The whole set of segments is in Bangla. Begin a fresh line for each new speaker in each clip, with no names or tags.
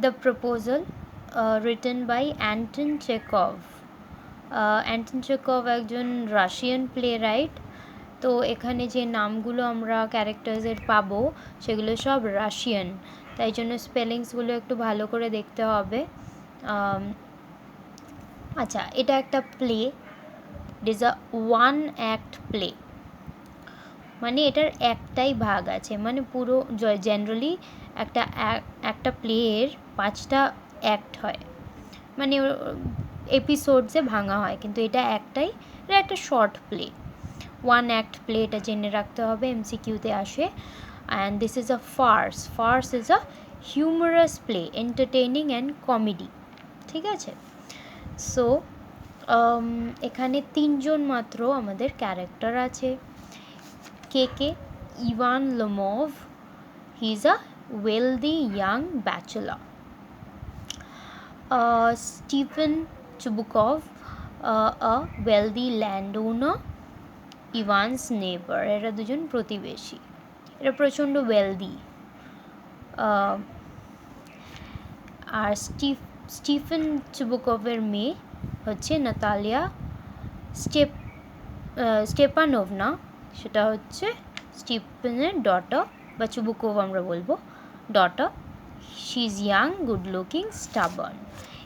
The proposal, written by Anton Chekhov. Anton Chekhov একজন রাশিয়ান প্লে রাইট। তো এখানে যে নামগুলো আমরা ক্যারেক্টার্সের পাবো সেগুলো সব রাশিয়ান, তাই জন্য স্পেলিংসগুলো একটু ভালো করে দেখতে হবে। আচ্ছা, এটা একটা play, it is a one act play, মানে এটার একটাই ভাগ আছে, মানে পুরো জেনারেলি একটা প্লেয়ের 5টা অ্যাক্ট হয়, মানে এপিসোডসে ভাঙা হয়, কিন্তু এটা একটাই, এটা একটা short play, one act play, এটা জেনে রাখতে হবে, এমসিকিউতে আসে। And this is a farce. Farce is a humorous play, entertaining and comedy, ঠিক আছে? সো এখানে 3জন মাত্র আমাদের ক্যারেক্টার আছে। কে? Ivan Lomov, he is a wealthy young bachelor. Stephen Chubukov, a wealthy landowner, Ivan's neighbour, এরা দুজন প্রতিবেশী, এরা প্রচণ্ড ওয়েলদি। আর স্টিফেন চুবুকভের মেয়ে হচ্ছে নাতালিয়া স্টেপানোভনা, সেটা হচ্ছে স্টিফেনের ডটার, বা চুবুকভ আমরা বলবো daughter. She is young, good looking, stubborn.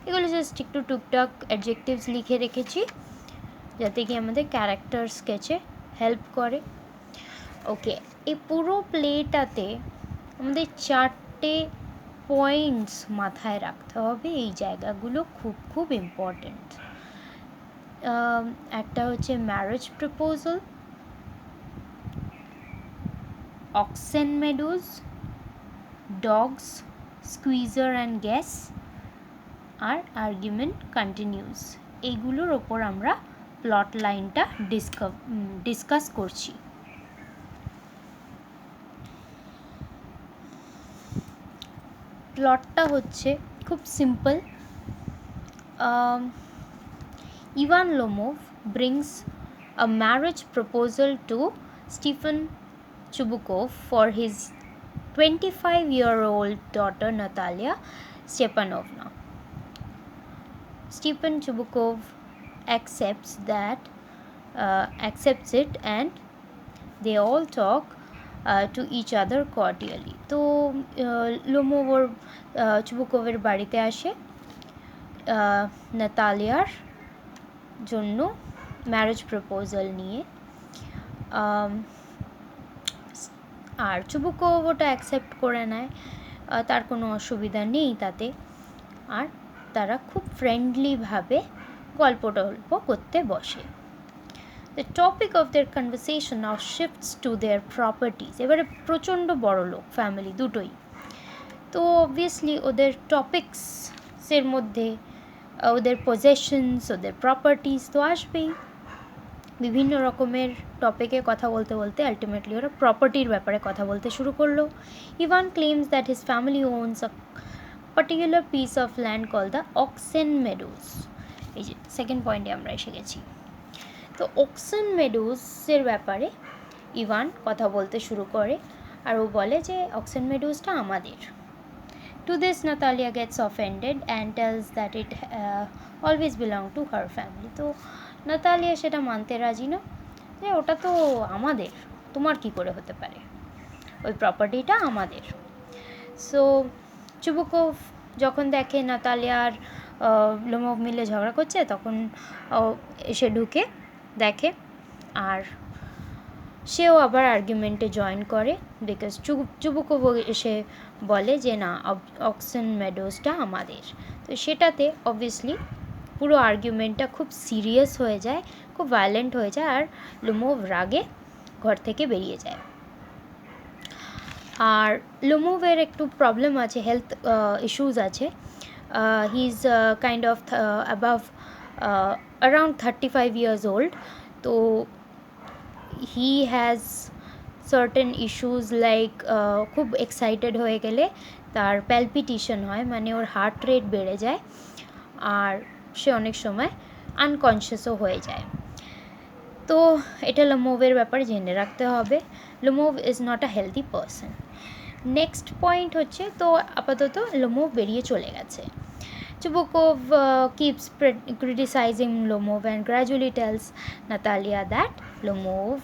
এগুলো জাস্ট একটু টুকটাক অ্যাডজেক্টিভস লিখে রেখেছি যাতে কি আমাদের ক্যারেক্টার স্কেচে হেল্প করে। ওকে, এই পুরো প্লেটাতে আমাদের 4টে পয়েন্টস মাথায় রাখতে হবে, এই জায়গাগুলো খুব খুব ইম্পর্টেন্ট। একটা হচ্ছে marriage proposal, Oxen Meadows, dogs, Squeezer and Guess, আর আর্গুমেন্ট কন্টিনিউস। এইগুলোর ওপর আমরা প্লট লাইনটা ডিসকাস করছি। প্লটটা হচ্ছে খুব simple. Ivan Lomov brings a marriage proposal to Stephen Chubukov for his 25-year-old daughter Natalia Stepanovna. Stephen Chubukov accepts it, and they all talk to each other cordially. তো লোমোভ ওর চুবুকোভের বাড়িতে আসে নাতালিয়ার জন্য ম্যারেজ প্রপোজাল নিয়ে, আর চুবুকোভ ওটা অ্যাকসেপ্ট করে নেয়, তার কোনো অসুবিধা নেই তাতে, আর তারা খুব ফ্রেন্ডলিভাবে গল্প টল্প করতে বসে। The topic of their conversation now shifts to their properties. এবারে প্রচণ্ড বড় লোক ফ্যামিলি দুটোই, তো অবভিয়াসলি ওদের টপিক্সের মধ্যে ওদের পজেশনস, ওদের প্রপার্টিজ তো আসবেই। বিভিন্ন রকমের টপিকে কথা বলতে বলতে আলটিমেটলি ওরা প্রপার্টির ব্যাপারে কথা বলতে শুরু করলো। Ivan claims that his family owns a particular piece of land called the Oxen Meadows. এই যে সেকেন্ড পয়েন্টে আমরা এসে গেছি। তো অক্সেন মেডোজের ব্যাপারে ইভান কথা বলতে শুরু করে, আর ও বলে যে অক্সেন মেডোজটা আমাদের। To this, Natalia gets offended and tells that it always belonged to her family. তো নাতালিয়া সেটা মানতে রাজি না, যে ওটা তো আমাদের, তোমার কি করে হতে পারে, ওই প্রপার্টিটা আমাদের। সো চুবুকোভ যখন দেখে নাতালিয়া আর লোমোভ মিলে ঝগড়া করছে, তখন এসে ঢুকে দেখে, আর সেও আবার আর্গুমেন্টে জয়েন করে, বিকজ চুবুকোভ এসে বলে যে না, অক্সেন মেডোজটা আমাদের। তো সেটাতে অবভিয়াসলি পুরো আর্গুমেন্টটা খুব সিরিয়াস হয়ে যায়, খুব ভায়োলেন্ট হয়ে যায়, আর লোমোভ রাগে ঘর থেকে বেরিয়ে যায়। আর লোমোভের একটু প্রবলেম আছে, হেলথ ইস্যুস আছে। He is kind of above around 35 years old. তো he has certain issues like খুব এক্সাইটেড হয়ে গেলে তার প্যালপিটেশন হয়, মানে ওর হার্ট রেট বেড়ে যায়, আর সে অনেক সময় আনকনশিয়াসও হয়ে যায়। তো এটা লোমোভের ব্যাপারে জেনে রাখতে হবে। Lomov is not a healthy person. Next point হচ্ছে, তো আপাতত লোমোভ বেরিয়ে চলে গেছে। Chubukov keeps criticizing Lomov and gradually tells Natalia that Lomov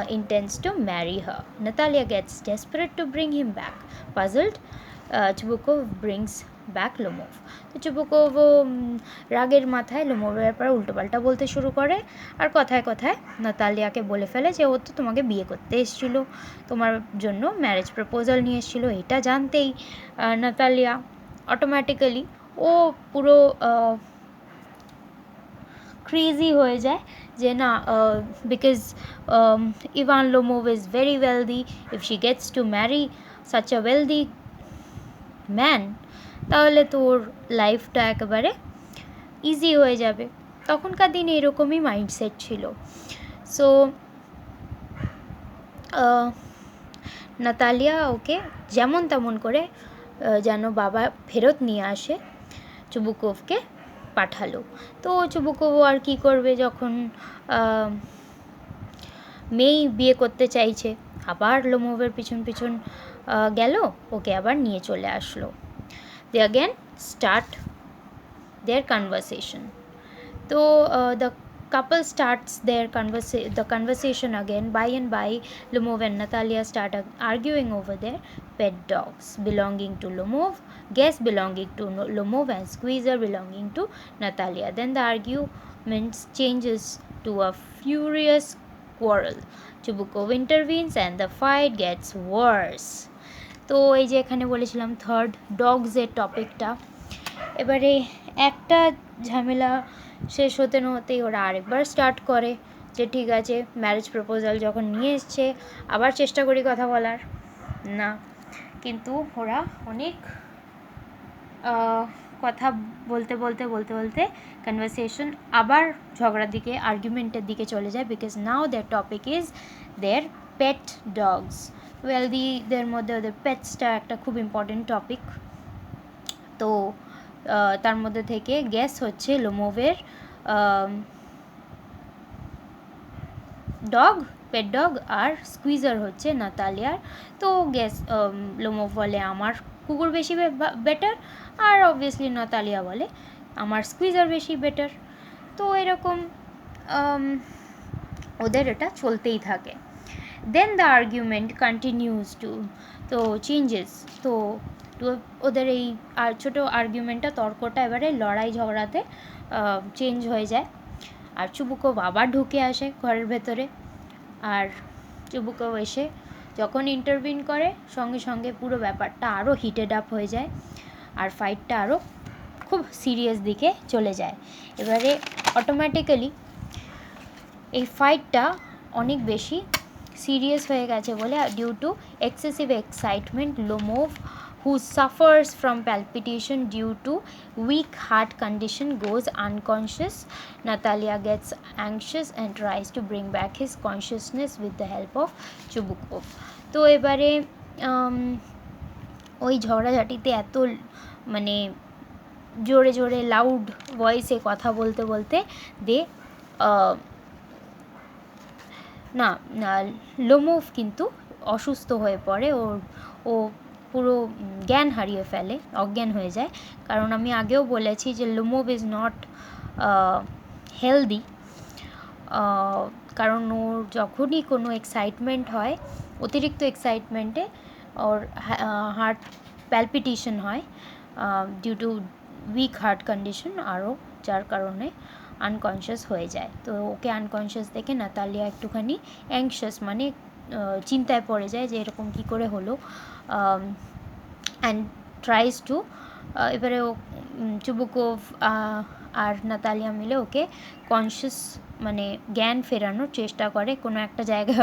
intends to marry her. Natalia gets desperate to bring him back. Puzzled, Chubukov brings back Lomov. তো চুবুকোভ রাগের মাথায় লোমোভের ব্যাপারে উল্টোপাল্টা বলতে শুরু করে, আর কথায় কথায় নাতালিয়াকে বলে ফেলে যে ও তো তোমাকে বিয়ে করতে এসেছিলো, তোমার জন্য ম্যারেজ প্রপোজাল নিয়ে এসেছিলো। এটা জানতেই নাতালিয়া অটোমেটিক্যালি ও পুরো ক্রেজি হয়ে যায় যে না, because Ivan Lomov is very wealthy, if she gets to marry such a wealthy man, তাহলে তো ওর লাইফটা একেবারে ইজি হয়ে যাবে। তখনকার দিনে এরকমই মাইন্ডসেট ছিল। সো নাতালিয়া ওকে যেমন তেমন করে যেন বাবা ফেরত নিয়ে আসে চুবুকোভকে পাঠালো। তো চুবুকোভ আর কী করবে, যখন মেয়েই বিয়ে করতে চাইছে, আবার লোমোভের পিছন পিছন গেল, ওকে আবার নিয়ে চলে আসলো। They again start their conversation. So the couple starts their conversation again. By and by, Lomov and Natalia start arguing over their pet dogs belonging to Lomov, Guess belonging to Lomov, and Squeezer belonging to Natalia. Then the argument changes to a furious quarrel. Chubukov intervenes and the fight gets worse. তো এই যে এখানে বলেছিলাম থার্ড ডগসের টপিকটা, এবারে একটা ঝামেলা শেষ হতে না হতেই ওরা আরেকবার স্টার্ট করে যে ঠিক আছে, ম্যারেজ প্রপোজাল যখন নিয়ে এসছে আবার চেষ্টা করি কথা বলার। না, কিন্তু ওরা অনেক কথা বলতে বলতে বলতে বলতে কনভারসেশন আবার ঝগড়ার দিকে, আর্গুমেন্টের দিকে চলে যায়, because now their topic is their pet dogs. ওয়েলদিদের মধ্যে ওদের পেটসটা একটা খুব ইম্পর্টেন্ট টপিক। তো তার মধ্যে থেকে গ্যাস হচ্ছে লোমোভের ডগ, পেট ডগ, আর স্কুইজার হচ্ছে নাতালিয়ার। তো গ্যাস লোমোভ বলে আমার কুকুর বেশি বেটার, আর অবভিয়াসলি নাতালিয়া বলে আমার স্কুইজার বেশি বেটার। তো এরকম ওদের এটা চলতেই থাকে। দেন দ্য আর্গুমেন্ট কন্টিনিউজ তো চেঞ্জেস, তো ওদের এই ছোটো আর্গুমেন্টটা, তর্কটা এবারে লড়াই ঝগড়াতে চেঞ্জ হয়ে যায়। আর চুবুকোভ আবার ঢুকে আসে ঘরের ভেতরে, আর চুবুকোভ এসে যখন ইন্টারভিন করে সঙ্গে সঙ্গে পুরো ব্যাপারটা আরও হিটেড আপ হয়ে যায়, আর ফাইটটা আরও খুব সিরিয়াস দিকে চলে যায়। এবারে অটোমেটিক্যালি এই ফাইটটা অনেক বেশি সিরিয়াস হয়ে গেছে বলে, due to excessive excitement, Lomov, who suffers from palpitation due to weak heart condition, goes unconscious. Natalia gets anxious and tries to bring back his consciousness with the help of Chubukov. তো এবারে ওই ঝগড়াঝাটিতে এত মানে জোরে জোরে লাউড ভয়েসে কথা বলতে বলতে লোমোভ কিন্তু অসুস্থ হয়ে পড়ে, ও পুরো জ্ঞান হারিয়ে ফেলে, অজ্ঞান হয়ে যায়। কারণ আমি আগেও বলেছি যে লোমোভ ইজ নট হেলদি, কারণ ওর যখনই কোনো এক্সাইটমেন্ট হয়, অতিরিক্ত এক্সাইটমেন্টে ওর হার্ট প্যালপিটেশন হয় due to weak heart condition, আরও যার কারণে আনকনশিয়াস হয়ে যায়। তো ওকে আনকনশিয়াস দেখে নাতালিয়া একটুখানি অ্যাংশাস, মানে চিন্তায় পড়ে যায় যে এরকম কী করে হলো, অ্যান্ড ট্রাইজ টু, এবারে ও চুবুকোভ আর নাতালিয়া মিলে ওকে কনশিয়াস মানে জ্ঞান ফেরানোর চেষ্টা করে। কোনো একটা জায়গায়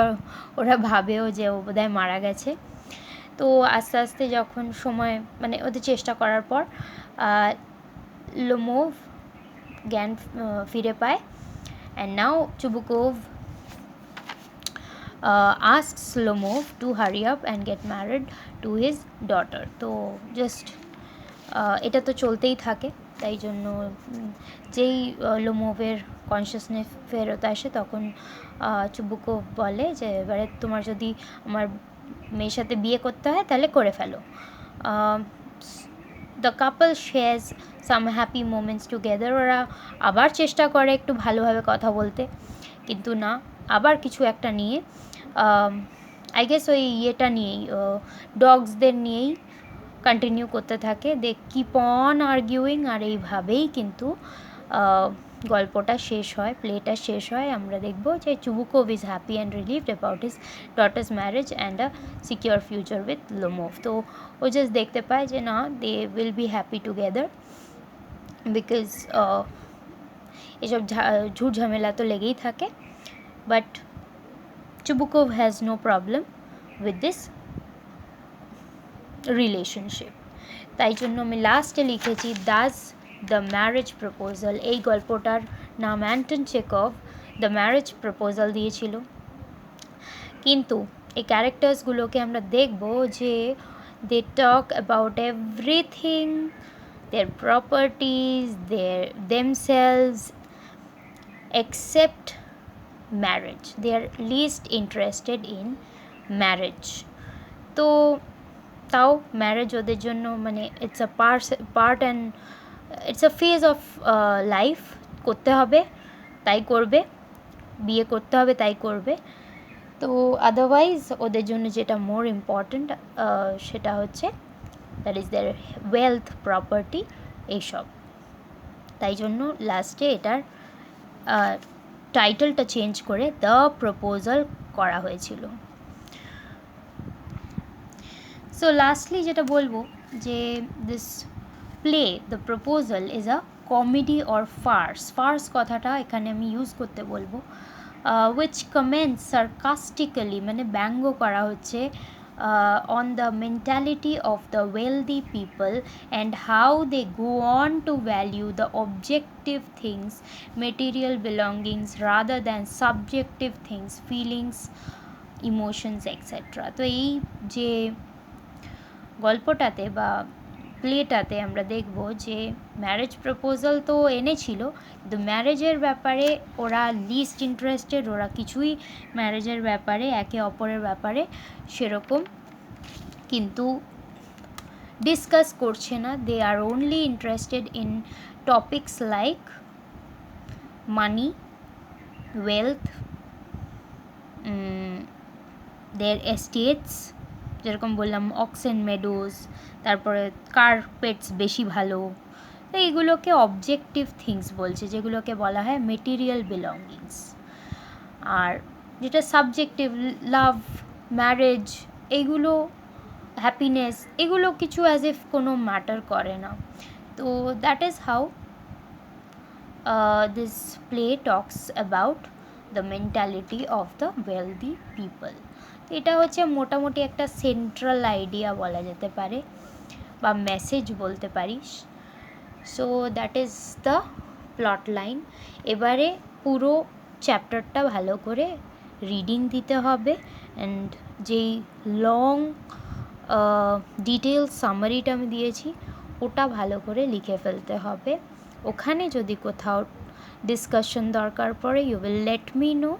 ওরা ভাবেও যে ও বোধহয় মারা গেছে। তো আস্তে আস্তে যখন সময় মানে ওদের চেষ্টা করার পর লোমোভ জ্ঞান ফিরে পায়, and now চুবুকোভ asks Lomov to hurry up and get married to his daughter. তো জাস্ট এটা তো চলতেই থাকে, তাই জন্য যেই লোমোভের কনশিয়াসনেস ফেরত আসে তখন চুবুকোভ বলে যে এবারে তোমার যদি আমার মেয়ের সাথে বিয়ে করতে হয় তাহলে করে ফেলো। The couple shares some happy moments together. ওরা আবার চেষ্টা করে একটু ভালোভাবে কথা বলতে, কিন্তু না, আবার কিছু একটা নিয়ে, আই গেস ওই ইয়েটা নিয়েই, ডগসদের নিয়েই কন্টিনিউ করতে থাকে। দে কিপ অন আর্গিউইং, আর এইভাবেই কিন্তু গল্পটা শেষ হয়, প্লেটা শেষ হয়। আমরা দেখব যে Chubukov is happy and relieved about his daughter's marriage and a secure future with Lomov. তো ও জাস্ট দেখতে পায় যে না, they will be happy together, because এসব ঝুট ঝামেলা তো লেগেই থাকে। But Chubukov has no problem with this relationship. তাই জন্য আমি লাস্টে লিখেছি দাস দ্য ম্যারেজ প্রপোজাল। এই গল্পটার নাম Anton Chekhov the marriage proposal দিয়েছিল। কিন্তু এই ক্যারেক্টার্সগুলোকে আমরা দেখব যে they talk about everything, their properties, their themselves, except marriage. They are least interested in marriage. তো তাও ম্যারেজ ওদের জন্য মানে it's a part and it's a phase of life. করতে হবে তাই করবে, বিয়ে করতে হবে তাই করবে। তো আদারওয়াইজ ওদের জন্য যেটা মোর ইম্পর্ট্যান্ট সেটা হচ্ছে that is their wealth, property, এইসব। তাই জন্য লাস্টে এটার টাইটেলটা চেঞ্জ করে দ্য প্রপোজাল করা হয়েছিল। সো লাস্টলি যেটা বলবো যে this play the proposal is a comedy or farce কথাটা এখানে আমি ইউজ করতে বলবো, উইচ কমেন্টস সার্কাস্টিক্যালি, মানে ব্যঙ্গ করা হচ্ছে on the mentality of the wealthy people and how they go on to value the objective things, material belongings, rather than subjective things, feelings, emotions, etc. তো এই যে গল্পটাতে বা প্লেটাতে আমরা দেখব যে ম্যারেজ প্রপোজাল তো এনেছিল, কিন্তু ম্যারেজের ব্যাপারে ওরা লিস্ট ইন্টারেস্টেড। ওরা কিছুই ম্যারেজের ব্যাপারে, একে অপরের ব্যাপারে সেরকম কিন্তু ডিসকাস করছে না। They are only interested in topics like money, wealth, their estates, যেরকম বললাম অক্সেন মেডোজ, তারপরে কার পেটস বেশি ভালো। তো এইগুলোকে অবজেক্টিভ থিংস বলছে, যেগুলোকে বলা হয় মেটেরিয়াল বিলঙ্গিংস। আর যেটা সাবজেক্টিভ, লাভ, ম্যারেজ, এইগুলো, হ্যাপিনেস, এগুলো কিছু অ্যাজ ইফ কোনো ম্যাটার করে না। তো that is how this play talks about the mentality of the wealthy people. এটা হচ্ছে মোটামুটি একটা সেন্ট্রাল আইডিয়া বলা যেতে পারে, বা মেসেজ বলতে পারিস। So that is the plot line. এবারে পুরো চ্যাপ্টারটা ভালো করে রিডিং দিতে হবে, অ্যান্ড যেই লং ডিটেলস সামারিটা আমি দিয়েছি ওটা ভালো করে লিখে ফেলতে হবে। ওখানে যদি কোথাও ডিসকাশন দরকার পড়ে you will let me know.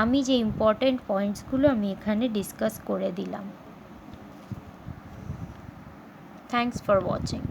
আমি যে ইম্পর্টেন্ট পয়েন্টসগুলো আমি এখানে ডিসকাস করে দিলাম। Thanks for watching.